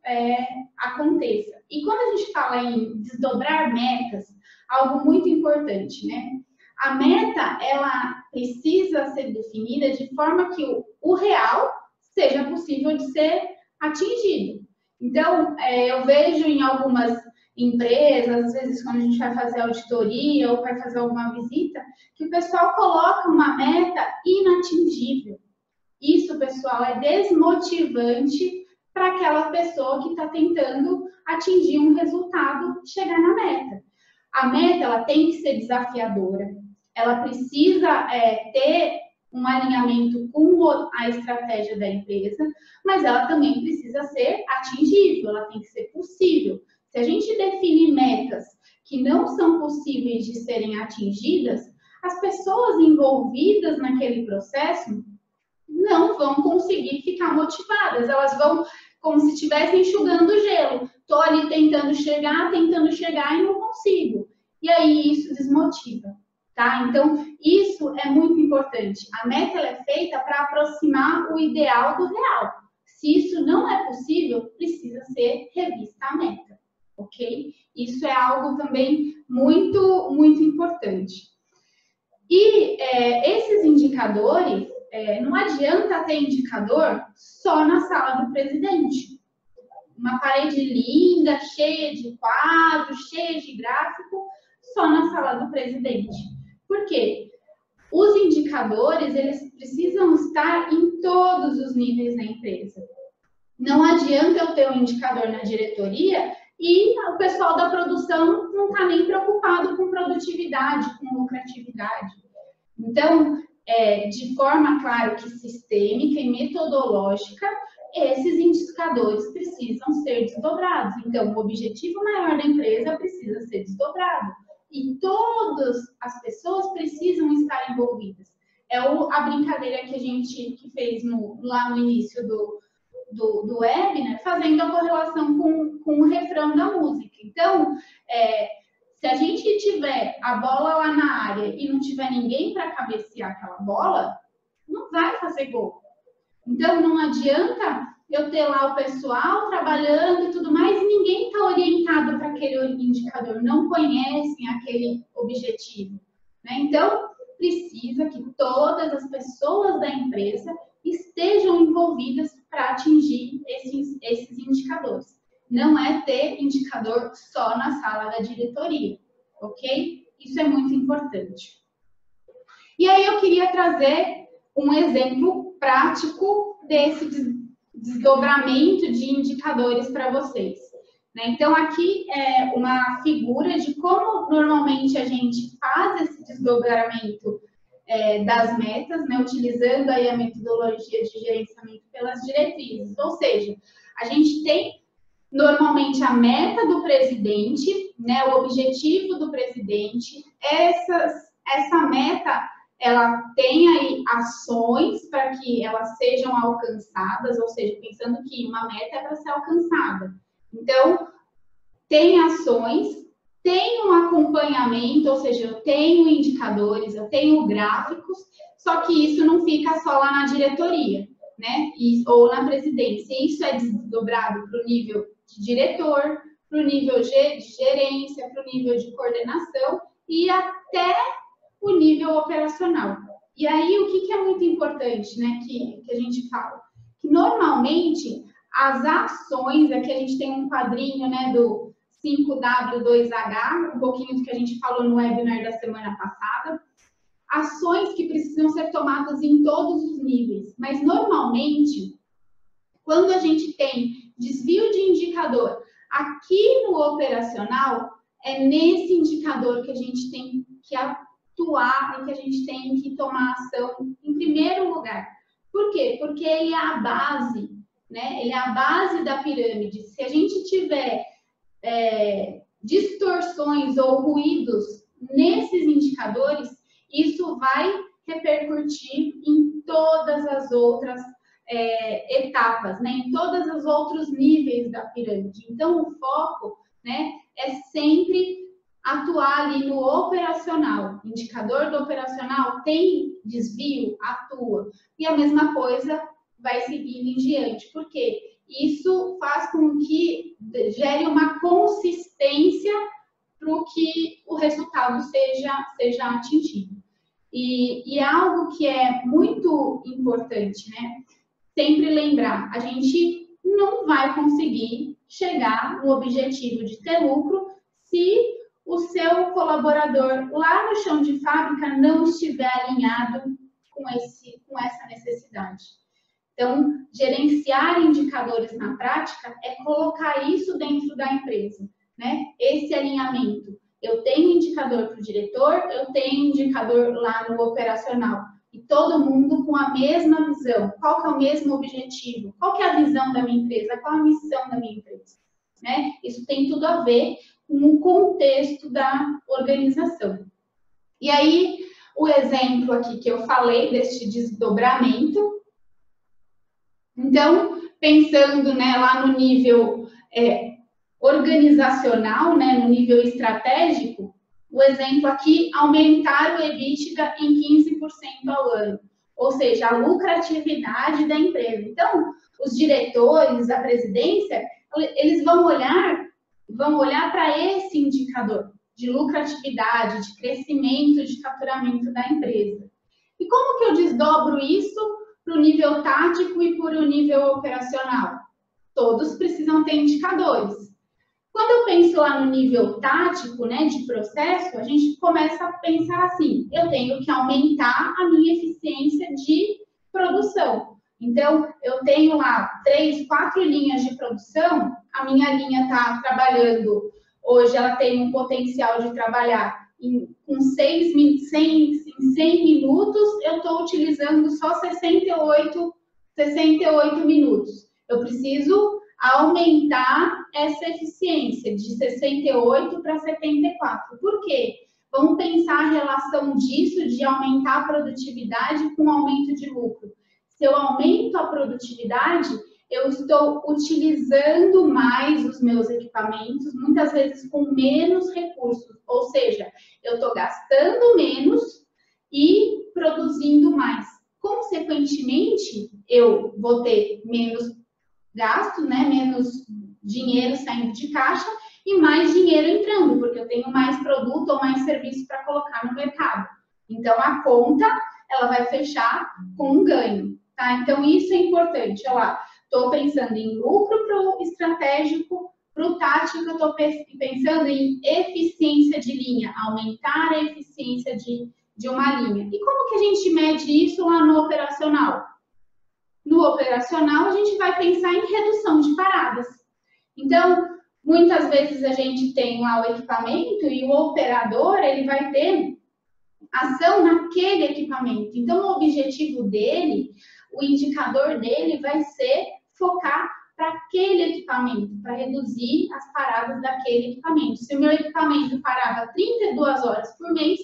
aconteça. E quando a gente fala em desdobrar metas, algo muito importante, né? A meta, ela precisa ser definida de forma que o real seja possível de ser atingido. Então, eu vejo em algumas empresas, às vezes quando a gente vai fazer auditoria ou vai fazer alguma visita, que o pessoal coloca uma meta inatingível. Isso, pessoal, é desmotivante para aquela pessoa que está tentando atingir um resultado, chegar na meta. A meta, ela tem que ser desafiadora. Ela precisa ter um alinhamento com a estratégia da empresa, mas ela também precisa ser atingível, ela tem que ser possível. Se a gente define metas que não são possíveis de serem atingidas, as pessoas envolvidas naquele processo não vão conseguir ficar motivadas, elas vão como se estivessem enxugando gelo. Estou ali tentando chegar e não consigo. E aí isso desmotiva, tá? Então, isso é muito importante. A meta ela é feita para aproximar o ideal do real. Se isso não é possível, precisa ser revista a meta, ok? Isso é algo também muito, muito importante. E esses indicadores, não adianta ter indicador só na sala do presidente. Uma parede linda, cheia de quadros, cheia de gráfico, só na sala do presidente. Por quê? Os indicadores, eles precisam estar em todos os níveis da empresa. Não adianta eu ter um indicador na diretoria e o pessoal da produção não está nem preocupado com produtividade, com lucratividade. Então, de forma, claro, que sistêmica e metodológica, esses indicadores precisam ser desdobrados. Então, o objetivo maior da empresa precisa ser desdobrado. E todas as pessoas precisam estar envolvidas. É a brincadeira que a gente fez lá no início do webinar, fazendo a correlação com o refrão da música. Então, se a gente tiver a bola lá na área e não tiver ninguém para cabecear aquela bola, não vai fazer gol. Então, não adianta eu ter lá o pessoal trabalhando e tudo mais, e ninguém está orientado para aquele indicador, não conhecem aquele objetivo, né? Então, precisa que todas as pessoas da empresa estejam envolvidas para atingir esses indicadores. Não é ter indicador só na sala da diretoria, ok? Isso é muito importante. E aí eu queria trazer um exemplo prático desse desdobramento de indicadores para vocês. Então, aqui é uma figura de como normalmente a gente faz esse desdobramento das metas, né, utilizando aí a metodologia de gerenciamento pelas diretrizes. Ou seja, a gente tem normalmente a meta do presidente, né, o objetivo do presidente. Essa meta, ela tem aí ações para que elas sejam alcançadas, ou seja, pensando que uma meta é para ser alcançada. Então, tem ações, tem um acompanhamento, ou seja, eu tenho indicadores, eu tenho gráficos, só que isso não fica só lá na diretoria. né? Ou na presidência. Isso é desdobrado para o nível de diretor, para o nível de gerência, para o nível de coordenação e até o nível operacional. E aí, o que é muito importante, né, que a gente fala? Que normalmente as ações, aqui a gente tem um quadrinho, né, do 5W2H, um pouquinho do que a gente falou no webinar da semana passada, ações que precisam ser tomadas em todos os níveis, mas normalmente, quando a gente tem desvio de indicador aqui no operacional, é nesse indicador que a gente tem que atuar e que a gente tem que tomar ação em primeiro lugar. Por quê? Porque ele é a base, né? Ele é a base da pirâmide. Se a gente tiver distorções ou ruídos nesses indicadores, isso vai repercutir em todas as outras etapas, né? Em todos os outros níveis da pirâmide. Então, o foco, né, é sempre atuar ali no operacional. O indicador do operacional tem desvio, atua. E a mesma coisa vai seguindo em diante. Por quê? Isso faz com que gere uma consistência para que o resultado seja atingido. E algo que é muito importante, né? Sempre lembrar, a gente não vai conseguir chegar no objetivo de ter lucro se o seu colaborador lá no chão de fábrica não estiver alinhado com essa necessidade. Então, gerenciar indicadores na prática é colocar isso dentro da empresa, né? Esse alinhamento. Eu tenho indicador para o diretor, eu tenho indicador lá no operacional. E todo mundo com a mesma visão. Qual que é o mesmo objetivo? Qual que é a visão da minha empresa? Qual a missão da minha empresa? Né? Isso tem tudo a ver com o contexto da organização. E aí, o exemplo aqui que eu falei deste desdobramento. Então, pensando, né, lá no nível organizacional, né, no nível estratégico, o exemplo aqui, aumentar o EBITDA em 15% ao ano, ou seja, a lucratividade da empresa. Então, os diretores, a presidência, eles vão olhar para esse indicador de lucratividade, de crescimento, de faturamento da empresa. E como que eu desdobro isso para o nível tático e para o nível operacional? Todos precisam ter indicadores. Quando eu penso lá no nível tático, né, de processo, a gente começa a pensar assim, eu tenho que aumentar a minha eficiência de produção. Então, eu tenho lá 3, 4 linhas de produção, a minha linha está trabalhando, hoje ela tem um potencial de trabalhar com 100 minutos, eu estou utilizando só 68 minutos. Eu preciso aumentar essa eficiência de 68 para 74. Por quê? Vamos pensar a relação disso, de aumentar a produtividade com o aumento de lucro. Se eu aumento a produtividade, eu estou utilizando mais os meus equipamentos, muitas vezes com menos recursos. Ou seja, eu estou gastando menos e produzindo mais. Consequentemente, eu vou ter menos gasto, né, menos dinheiro saindo de caixa e mais dinheiro entrando, porque eu tenho mais produto ou mais serviço para colocar no mercado. Então, a conta, ela vai fechar com um ganho, tá? Então, isso é importante. Olha lá, estou pensando em lucro para o estratégico, para o tático, eu estou pensando em eficiência de linha, aumentar a eficiência de uma linha. E como que a gente mede isso lá no operacional? No operacional, a gente vai pensar em redução de paradas. Então, muitas vezes a gente tem lá o equipamento e o operador, ele vai ter ação naquele equipamento. Então, o objetivo dele, o indicador dele vai ser focar para aquele equipamento, para reduzir as paradas daquele equipamento. Se o meu equipamento parava 32 horas por mês,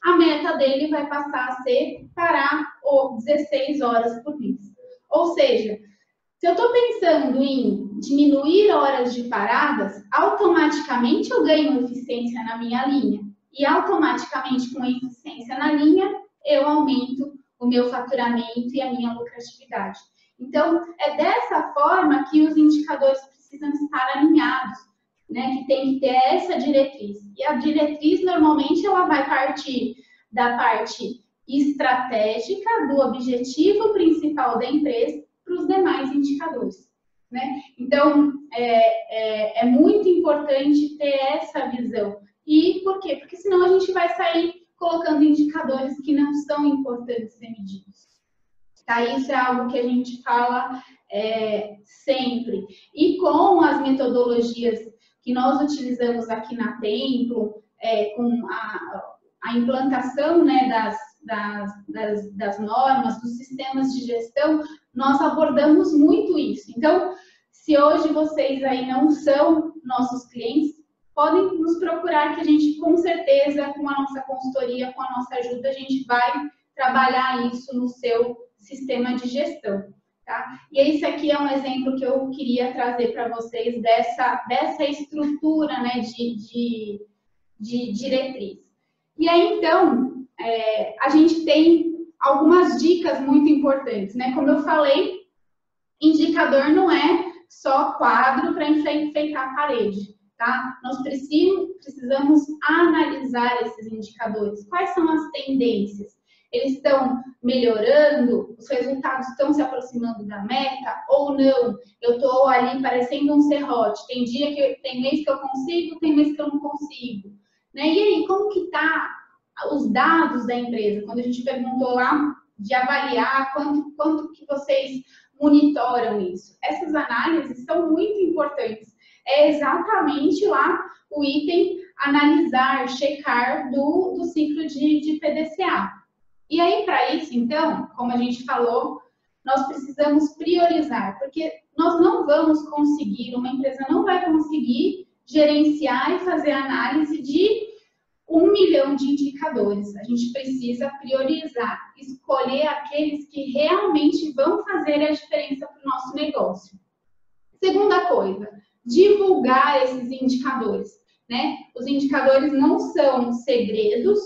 a meta dele vai passar a ser parar 16 horas por mês. Ou seja, se eu estou pensando em diminuir horas de paradas, automaticamente eu ganho eficiência na minha linha. E automaticamente, com eficiência na linha, eu aumento o meu faturamento e a minha lucratividade. Então, é dessa forma que os indicadores precisam estar alinhados, né? Que tem que ter essa diretriz. E a diretriz, normalmente, ela vai partir da parte estratégica, do objetivo principal da empresa, para os demais indicadores, né? Então, é muito importante ter essa visão. E por quê? Porque senão a gente vai sair colocando indicadores que não são importantes ser medidos. Tá? Isso é algo que a gente fala sempre. E com as metodologias que nós utilizamos aqui na Templo, com a implantação, né, das normas, dos sistemas de gestão, nós abordamos muito isso. Então, se hoje vocês aí não são nossos clientes, podem nos procurar que a gente, com certeza, com a nossa consultoria, com a nossa ajuda, a gente vai trabalhar isso no seu sistema de gestão, tá? E esse aqui é um exemplo que eu queria trazer para vocês dessa estrutura, né, de diretriz. E aí, então, a gente tem algumas dicas muito importantes, né? Como eu falei, indicador não é só quadro para enfeitar a parede, tá? Nós precisamos analisar esses indicadores. Quais são as tendências? Eles estão melhorando? Os resultados estão se aproximando da meta ou não? Eu estou ali parecendo um serrote. Tem mês que eu consigo, tem mês que eu não consigo. Né? E aí, como que tá os dados da empresa? Quando a gente perguntou lá de avaliar quanto que vocês monitoram isso. Essas análises são muito importantes. É exatamente lá o item analisar, checar do ciclo de PDCA. E aí, para isso, então, como a gente falou, nós precisamos priorizar, porque nós não vamos conseguir, uma empresa não vai conseguir gerenciar e fazer análise de 1 milhão de indicadores. A gente precisa priorizar, escolher aqueles que realmente vão fazer a diferença para o nosso negócio. Segunda coisa, divulgar esses indicadores. Né? Os indicadores não são segredos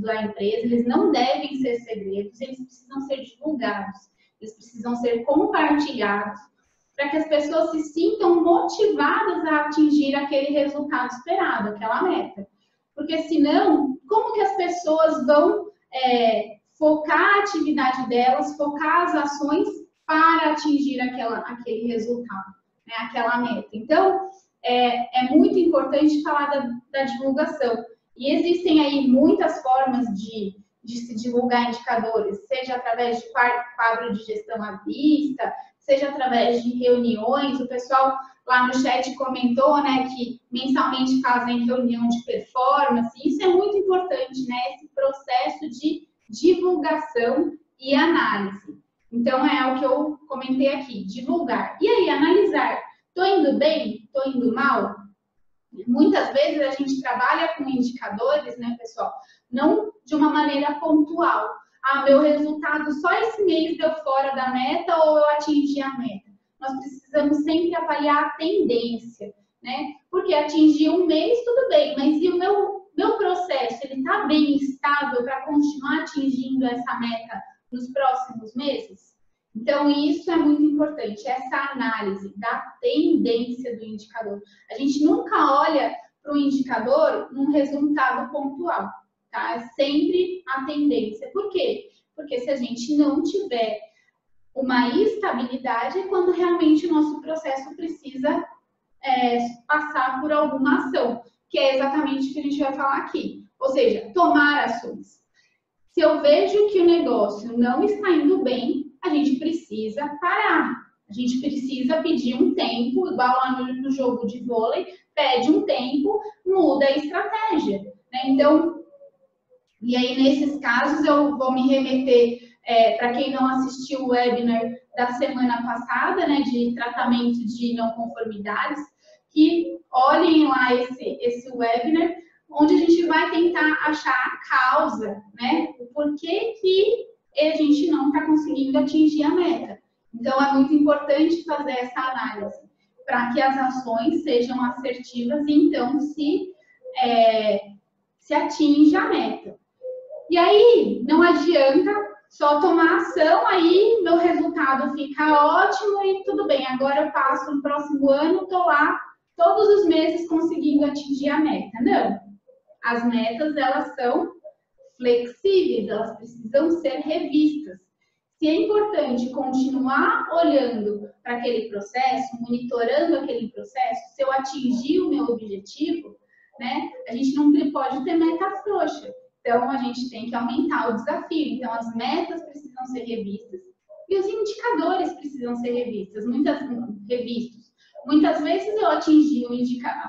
da empresa, eles não devem ser segredos, eles precisam ser divulgados, eles precisam ser compartilhados para que as pessoas se sintam motivadas a atingir aquele resultado esperado, aquela meta. Porque senão, como que as pessoas vão focar a atividade delas, focar as ações para atingir aquele resultado, né? Aquela meta? Então, é muito importante falar da divulgação. E existem aí muitas formas de se divulgar indicadores, seja através de quadro de gestão à vista, seja através de reuniões. O pessoal lá no chat comentou, né, que mensalmente fazem reunião de performance. Isso é muito importante, né, esse processo de divulgação e análise. Então, é o que eu comentei aqui, divulgar. E aí, analisar. Estou indo bem? Estou indo mal? Muitas vezes a gente trabalha com indicadores, né, pessoal? Não de uma maneira pontual. Meu resultado só esse mês deu fora da meta ou eu atingi a meta? Nós precisamos sempre avaliar a tendência, né? Porque atingir um mês, tudo bem, mas e o meu processo, ele está bem estável para continuar atingindo essa meta nos próximos meses? Então, isso é muito importante, essa análise da tendência do indicador. A gente nunca olha para o indicador num resultado pontual, tá? É sempre a tendência. Por quê? Porque se a gente não tiver uma estabilidade, é quando realmente o nosso processo precisa passar por alguma ação, que é exatamente o que a gente vai falar aqui. Ou seja, tomar ações. Se eu vejo que o negócio não está indo bem, a gente precisa parar. A gente precisa pedir um tempo, igual lá no jogo de vôlei, pede um tempo, muda a estratégia. Né? Então, e aí nesses casos eu vou me remeter, para quem não assistiu o webinar da semana passada, né, de tratamento de não conformidades, que olhem lá esse webinar, onde a gente vai tentar achar a causa, né, o porquê que a gente não está conseguindo atingir a meta. Então, é muito importante fazer essa análise para que as ações sejam assertivas e, então, se atinja a meta. E aí, não adianta só tomar ação, aí meu resultado fica ótimo e tudo bem. Agora eu passo no próximo ano, estou lá todos os meses conseguindo atingir a meta. Não, as metas elas são flexíveis, elas precisam ser revistas. Se é importante continuar olhando para aquele processo, monitorando aquele processo, se eu atingir o meu objetivo, né, a gente não pode ter meta frouxa. Então, a gente tem que aumentar o desafio. Então, as metas precisam ser revistas e os indicadores precisam ser revistos. Muitas vezes eu atingi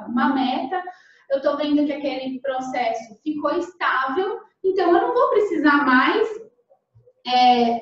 uma meta, eu estou vendo que aquele processo ficou estável, então eu não vou precisar mais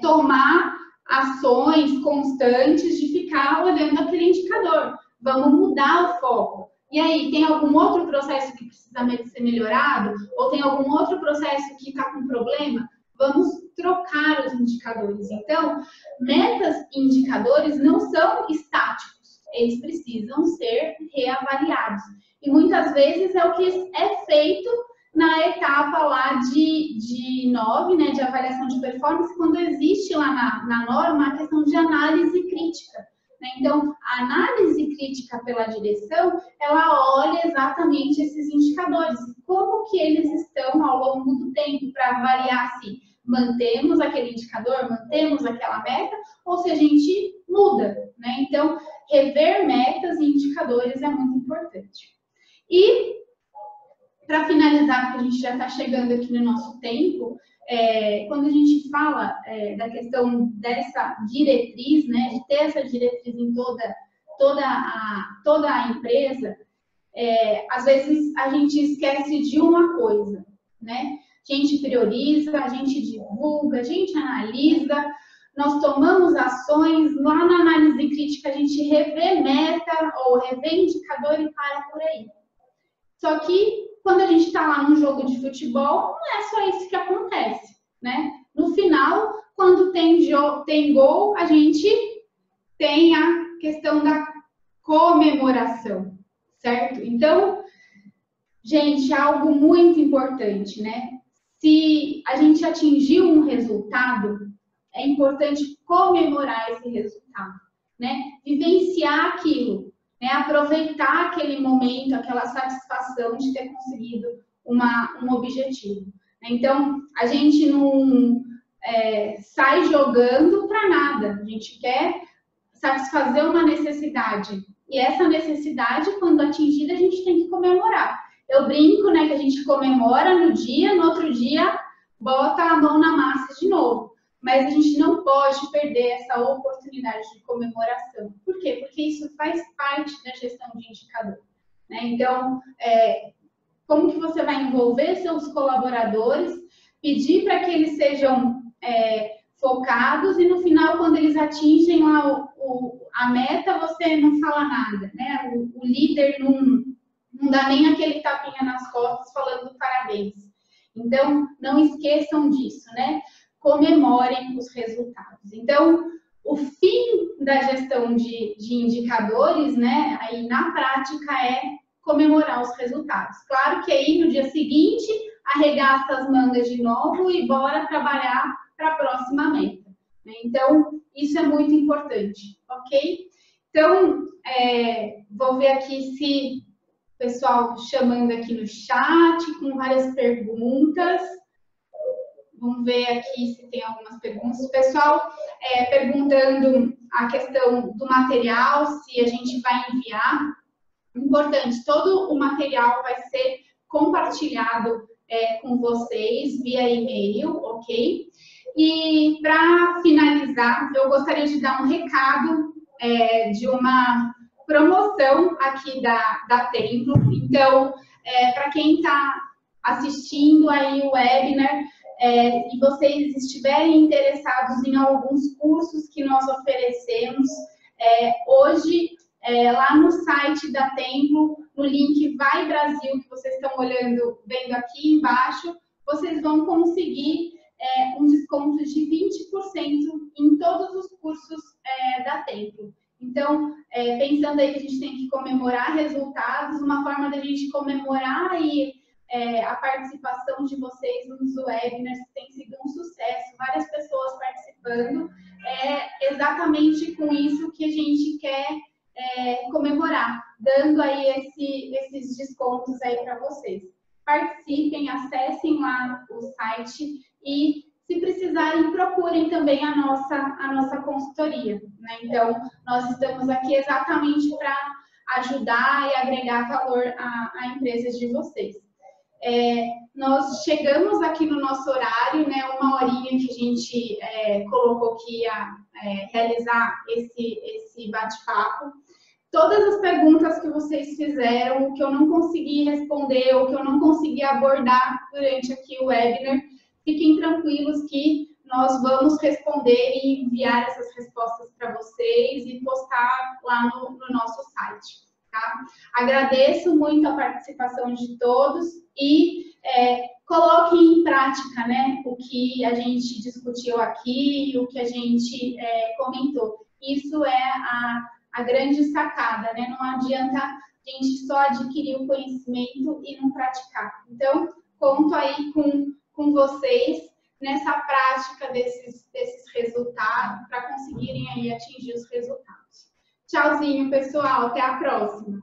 tomar ações constantes de ficar olhando aquele indicador. Vamos mudar o foco. E aí, tem algum outro processo que precisa ser melhorado? Ou tem algum outro processo que está com problema? Vamos trocar os indicadores. Então, metas e indicadores não são estáticos. Eles precisam ser reavaliados. E muitas vezes é o que é feito na etapa lá de 9, né, de avaliação de performance, quando existe lá na norma a questão de análise crítica. Então, a análise crítica pela direção, ela olha exatamente esses indicadores, como que eles estão ao longo do tempo, para avaliar se mantemos aquele indicador, mantemos aquela meta, ou se a gente muda, né? Então, rever metas e indicadores é muito importante. E, para finalizar, porque a gente já está chegando aqui no nosso tempo, quando a gente fala da questão dessa diretriz, né, de ter essa diretriz em toda a empresa, às vezes a gente esquece de uma coisa, né? A gente prioriza, a gente divulga, a gente analisa, nós tomamos ações, lá na análise crítica a gente revê meta ou revê indicador e para por aí. Só que quando a gente está lá num jogo de futebol, não é só isso que acontece, né? No final, quando tem gol, a gente tem a questão da comemoração, certo? Então, gente, algo muito importante, né? Se a gente atingiu um resultado, é importante comemorar esse resultado, né? Vivenciar aquilo. Aproveitar aquele momento, aquela satisfação de ter conseguido um objetivo. Então, a gente não sai jogando para nada, a gente quer satisfazer uma necessidade. E essa necessidade, quando atingida, a gente tem que comemorar. Eu brinco, né, que a gente comemora no dia, no outro dia, bota a mão na massa de novo. Mas a gente não pode perder essa oportunidade de comemoração. Por quê? Porque isso faz parte da gestão de indicador, né? Então, como que você vai envolver seus colaboradores, pedir para que eles sejam focados e no final, quando eles atingem lá a meta, você não fala nada, né? O líder não dá nem aquele tapinha nas costas falando parabéns. Então, não esqueçam disso, né? Comemorem os resultados. Então, o fim da gestão de indicadores, né, aí na prática é comemorar os resultados. Claro que aí no dia seguinte arregaça as mangas de novo e bora trabalhar para a próxima meta. Então, isso é muito importante, ok? Então, vou ver aqui se o pessoal chamando aqui no chat com várias perguntas. Vamos ver aqui se tem algumas perguntas. O pessoal perguntando a questão do material, se a gente vai enviar. Importante, todo o material vai ser compartilhado com vocês via e-mail, ok? E para finalizar, eu gostaria de dar um recado de uma promoção aqui da Templo. Então, para quem está assistindo aí o webinar, e vocês estiverem interessados em alguns cursos que nós oferecemos, hoje, lá no site da Templo, no link Vai Brasil, que vocês estão vendo aqui embaixo, vocês vão conseguir um desconto de 20% em todos os cursos da Templo. Então, pensando aí que a gente tem que comemorar resultados, uma forma da gente comemorar e a participação de vocês nos webinars tem sido um sucesso, várias pessoas participando. É exatamente com isso que a gente quer comemorar, dando aí esses descontos aí para vocês. Participem, acessem lá o site e, se precisarem, procurem também a nossa consultoria, né? Então, nós estamos aqui exatamente para ajudar e agregar valor à empresa de vocês. Nós chegamos aqui no nosso horário, né, uma horinha que a gente colocou que ia realizar esse bate-papo. Todas as perguntas que vocês fizeram, que eu não consegui responder ou que eu não consegui abordar durante aqui o webinar, fiquem tranquilos que nós vamos responder e enviar essas respostas para vocês e postar lá no nosso site, tá? Agradeço muito a participação de todos e coloquem em prática, né, o que a gente discutiu aqui, o que a gente comentou. Isso é a grande sacada, né? Não adianta a gente só adquirir o conhecimento e não praticar. Então, conto aí com vocês nessa prática desses resultados, para conseguirem aí atingir os resultados. Tchauzinho, pessoal. Até a próxima.